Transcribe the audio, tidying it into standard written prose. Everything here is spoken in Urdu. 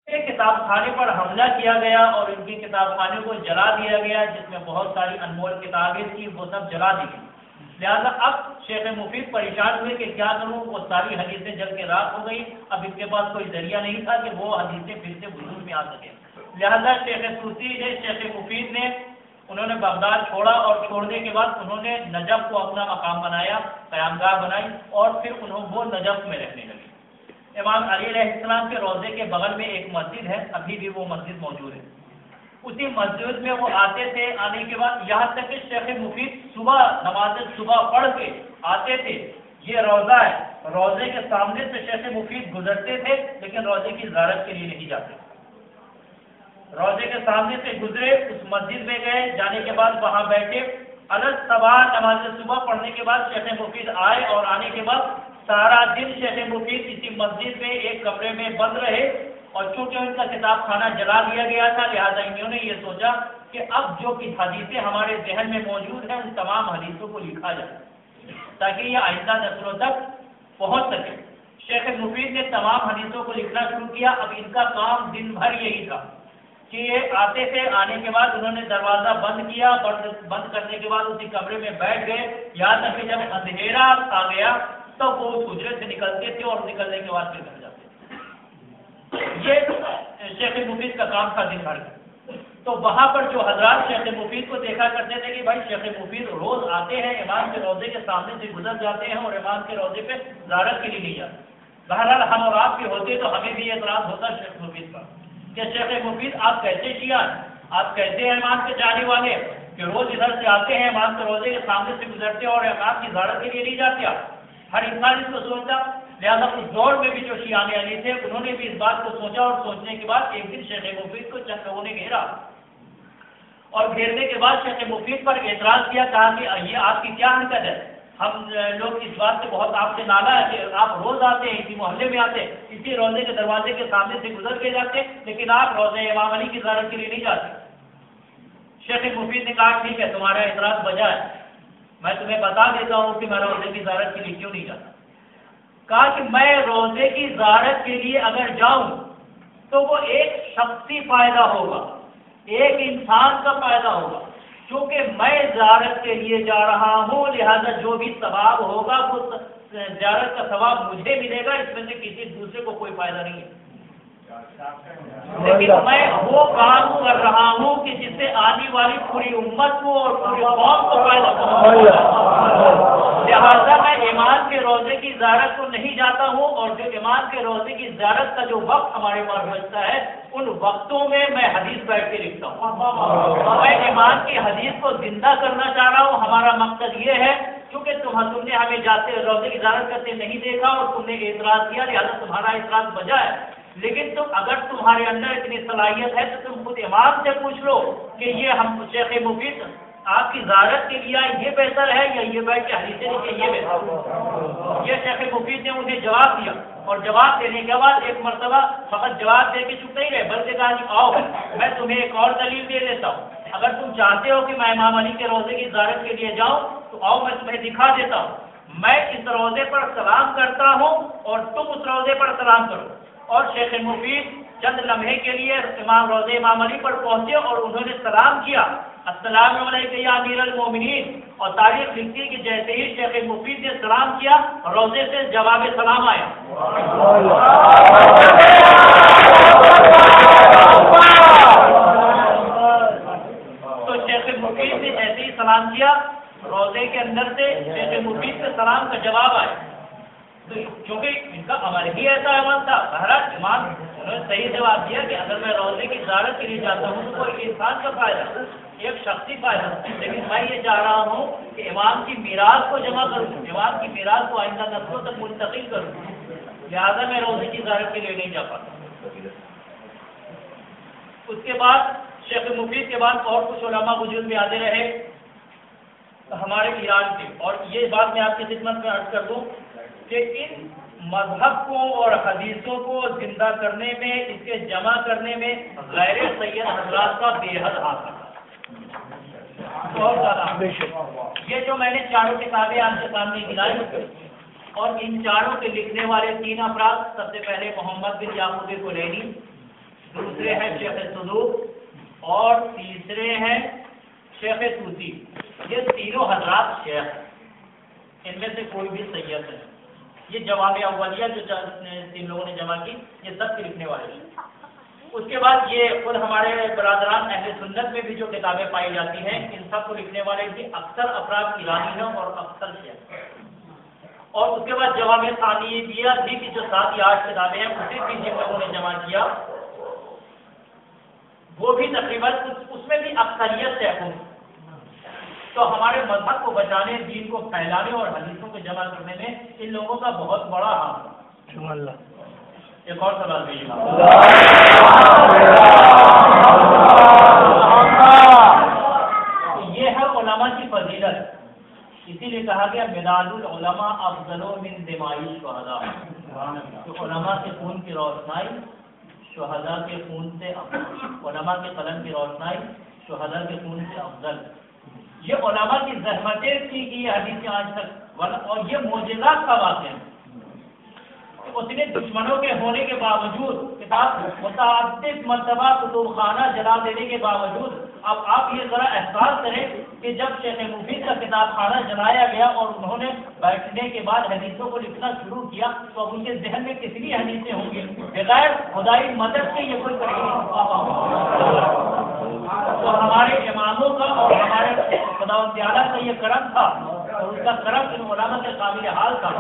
کتاب خانے پر حملہ کیا گیا اور ان کی کتاب خانے کو جلا دیا گیا، جس میں بہت ساری انمول کتابیں تھیں، وہ سب جلا دی گئی۔ لہٰذا اب شیخ مفید پریشان ہوئے کہ کیا کروں، وہ ساری حدیثیں جل کے راکھ ہو گئی، اب ان کے پاس کوئی ذریعہ نہیں تھا کہ وہ حدیثیں پھر سے وجود میں آ سکیں۔ لہٰذا شیخ مفید نے انہوں نے بغداد چھوڑا، اور چھوڑنے کے بعد انہوں نے نجف کو اپنا مقام بنایا، قیامگاہ بنائی، اور پھر وہ نجف میں رہنے لگے۔ امام علی علیہ السلام کے روضے کے بغل میں ایک مسجد ہے، ابھی بھی وہ مسجد موجود ہے۔ اسی مسجد میں وہ آتے تھے، آنے کے بعد یہاں تک کہ شیخ مفید صبح نماز صبح پڑھ کے آتے تھے۔ یہ روضہ ہے، روضے کے سامنے سے شیخ مفید گزرتے تھے، لیکن روضے کی زیارت کے لیے نہیں جاتے۔ روضے کے سامنے سے گزرے، اس مسجد میں گئے، جانے کے بعد وہاں بیٹھے، الصبح نماز صبح پڑھنے کے بعد شیخ مفید آئے، اور آنے کے بعد سارا دن شیخ مفید اسی مسجد میں ایک کمرے میں بند رہے، اور چونکہ ان کا کتاب خانہ جلا دیا گیا تھا، لہٰذا انہوں نے یہ سوچا کہ اب جو حدیثیں ہمارے ذہن میں موجود ہیں ان تمام حدیثوں کو لکھا جائے تاکہ یہ آئندہ نسلوں تک پہنچ سکے۔ شیخ مفید نے تمام حدیثوں کو لکھنا شروع کیا۔ اب ان کا کام دن بھر یہی تھا کہ یہ آتے تھے، آنے کے بعد انہوں نے دروازہ بند کیا، بند کرنے کے بعد اسی کمرے میں بیٹھ گئے، یہاں تک کہ جب اندھیرا آ گیا تو وہ اس حجرے سے نکلتے تھے، اور نکلنے کے بعد پھر گھر جاتے تھے۔ یہ شیخ مفید کا کام تھا دن بھر۔ تو وہاں پر جو حضرات شیخ مفید کو دیکھا کرتے تھے کہ بھائی شیخ مفید روز آتے ہیں، امام کے روضے کے سامنے سے گزر جاتے ہیں، اور امام کے روضے پہ زیارت کے لیے نہیں جاتے۔ بہرحال ہم اور آپ کے ہوتے تو ہمیں بھی اعتراض ہوتا شیخ مفید پر کہ شیخ مفید آپ کیسے شیعہ ہیں، آپ کیسے ہیں امام کے چاہنے والے کہ روز ادھر سے آتے ہیں، امام کے روضے کے سامنے سے گزرتے ہیں اور امام کی زیارت کے لیے نہیں جاتے آپ۔ ہر انسان اس کو سوچتا۔ لہٰذا اس دور میں بھی جو شیعان علی تھے انہوں نے بھی اس بات کو سوچا، اور سوچنے کے بعد ایک دن شیخ مفید کو چند لوگوں نے گھیرا، اور گھیرنے کے بعد شیخ مفید پر اعتراض کیا، کہا کہ یہ آپ کی کیا حرکت ہے، ہم لوگ اس بات سے بہت آپ سے نالا ہے کہ آپ روز آتے ہیں، اسی محلے میں آتے ہیں، اسی روضے کے دروازے کے سامنے سے گزر کے جاتے ہیں، لیکن آپ روضے امام علی کی زیارت کے لیے نہیں جاتے۔ شیخ مفید نے کہا ٹھیک ہے، تمہارا اعتراض بجا ہے، میں تمہیں بتا دیتا ہوں کہ میں روضے کی زیارت کے لیے کیوں نہیں جاتا۔ کہا کہ میں روضے کی زیارت کے لیے اگر جاؤں تو وہ ایک شخصی فائدہ ہوگا، ایک انسان کا فائدہ ہوگا، کیونکہ میں زیارت کے لیے جا رہا ہوں، لہذا جو بھی ثواب ہوگا وہ زیارت کا ثواب مجھے ملے گا، اس میں سے کسی دوسرے کو کوئی فائدہ نہیں ہے۔ لیکن میں وہ کام کر رہا ہوں کہ جس سے آنے والی پوری امت کو اور پوری قوم کو فائدہ پہنچے، لہٰذا میں امام کے روضے کی زیارت کو نہیں جاتا ہوں، اور جو امام کے روضے کی زیارت کا جو وقت ہمارے پاس بچتا ہے ان وقتوں میں میں حدیث بیٹھ کے لکھتا ہوں۔ میں امام کی حدیث کو زندہ کرنا چاہ رہا ہوں۔ ہمارا مقصد یہ ہے کیونکہ تم نے ہمیں جاتے روضے کی زیارت کرتے نہیں دیکھا اور تم نے اعتراض کیا، لہٰذا تمہارا اعتراض بجا ہے، لیکن اگر تمہارے اندر اتنی صلاحیت ہے تو تم خود امام سے پوچھ لو کہ یہ ہم شیخ مفید آپ کی زیارت کے لیے یہ بہتر ہے یا یہ بیٹھ کے حدیثیں لکھیں یہ بہتر۔ یہ شیخ مفید نے انہیں جواب دیا، اور جواب دینے کے بعد ایک مرتبہ فقط جواب دے کے چپ نہیں رہے، بلکہ کہا کہ آؤ میں تمہیں ایک اور دلیل دے دیتا ہوں، اگر تم چاہتے ہو کہ میں امام علی کے روضے کی زیارت کے لیے جاؤں تو آؤ میں تمہیں دکھا دیتا ہوں، میں اس روضے پر سلام کرتا ہوں اور تم اس روضے پر سلام کرو۔ اور شیخ مفید چند لمحے کے لیے روضے امام علی پر پہنچے اور انہوں نے سلام کیا، السلام علیکم یا امیر المومنین، اور تاریخ لکھتی کہ جیسے ہی شیخ مفید نے سلام کیا روضے سے جواب سلام آیا۔ تو شیخ مفید نے جیسے ہی سلام کیا روضے کے اندر سے شیخ مفید سے سلام کا جواب آیا، کیونکہ ان کا عمل ہی ایسا عمل تھا۔ بہرحال امام انہوں نے صحیح جواب دیا کہ اگر میں روضے کی زیارت کے لیے جاتا ہوں تو کوئی انسان کا فائدہ، ایک شخصی فائدہ، لیکن میں یہ چاہ رہا ہوں کہ امام کی میراث کو جمع کروں، امام کی میراث کو آئندہ نسلوں تک منتقل کروں، لہٰذا میں روضے کی زیارت کے لیے نہیں جا پاتا۔ اس کے بعد شیخ مفید کے بعد اور کچھ علماء وجود میں آتے رہے ہمارے ایران کے، اور یہ بات میں آپ کی خدمت میں عرض کر دوں کہ ان مذہب کو اور حدیثوں کو زندہ کرنے میں، اس کے جمع کرنے میں غیر سید حضرات کا بے حد ہاتھ رہا، بہت زیادہ۔ یہ جو میں نے چاروں کتابیں آپ کے سامنے گنائی، اور ان چاروں کے لکھنے والے 3 افراد، سب سے پہلے محمد بن یعقوب کلینی، دوسرے ہیں شیخ صدوق اور تیسرے ہیں شیخ طوسی. یہ تینوں حضرات شیخ ہیں، ان میں سے کوئی بھی سید ہے. یہ جوامع اولیہ جو تین لوگوں نے جمع کی یہ سب کے لکھنے والے ہیں. اس کے بعد یہ خود ہمارے برادران اہل سنت میں بھی جو کتابیں پائی جاتی ہیں ان سب کو لکھنے والے بھی اکثر افراد ایرانی ہیں اور اکثر شیخ. اور اس کے بعد جوامع ثانیہ بھی کی جو 7 یا 8 کتابیں ہیں اسے بھی جن لوگوں نے جمع کیا وہ بھی تقریباً اس میں بھی اکثریت سے ہے. تو ہمارے مذہب کو بچانے، دین کو پھیلانے اور حدیثوں کو جمع کرنے میں ان لوگوں کا بہت بڑا ہاتھ ہے. ایک اور سوال بھیجیے. یہ ہے علماء کی فضیلت. اسی لیے کہا گیا مداد العلماء افضل من دماء الشہداء. علماء کے خون کی روشنائی شہداء کے خون سے افضل. علماء کے قلم کی روشنائی شہداء کے خون سے افضل. یہ علماء کی زحمتیں تھی کہ یہ حدیثیں آج تک، اور یہ معجزات کا واقعہ ہے. اتنے دشمنوں کے ہونے کے باوجود، کتاب متعدد مرتبہ کتب خانہ جلا دینے کے باوجود، اب آپ یہ ذرا احساس کریں کہ جب شیخ مفید کا کتاب خانہ جلایا گیا اور انہوں نے بیٹھنے کے بعد حدیثوں کو لکھنا شروع کیا تو اب ان کے ذہن میں کتنی حدیثیں ہوں گی. بغیر خدائی مدد کے یہ کوئی کری نہیں. تو ہمارے اماموں کا اور ہمارے خدا تعالیٰ کا یہ کرم تھا اور اس کا کرم ان علماء کے قابل حال تھا.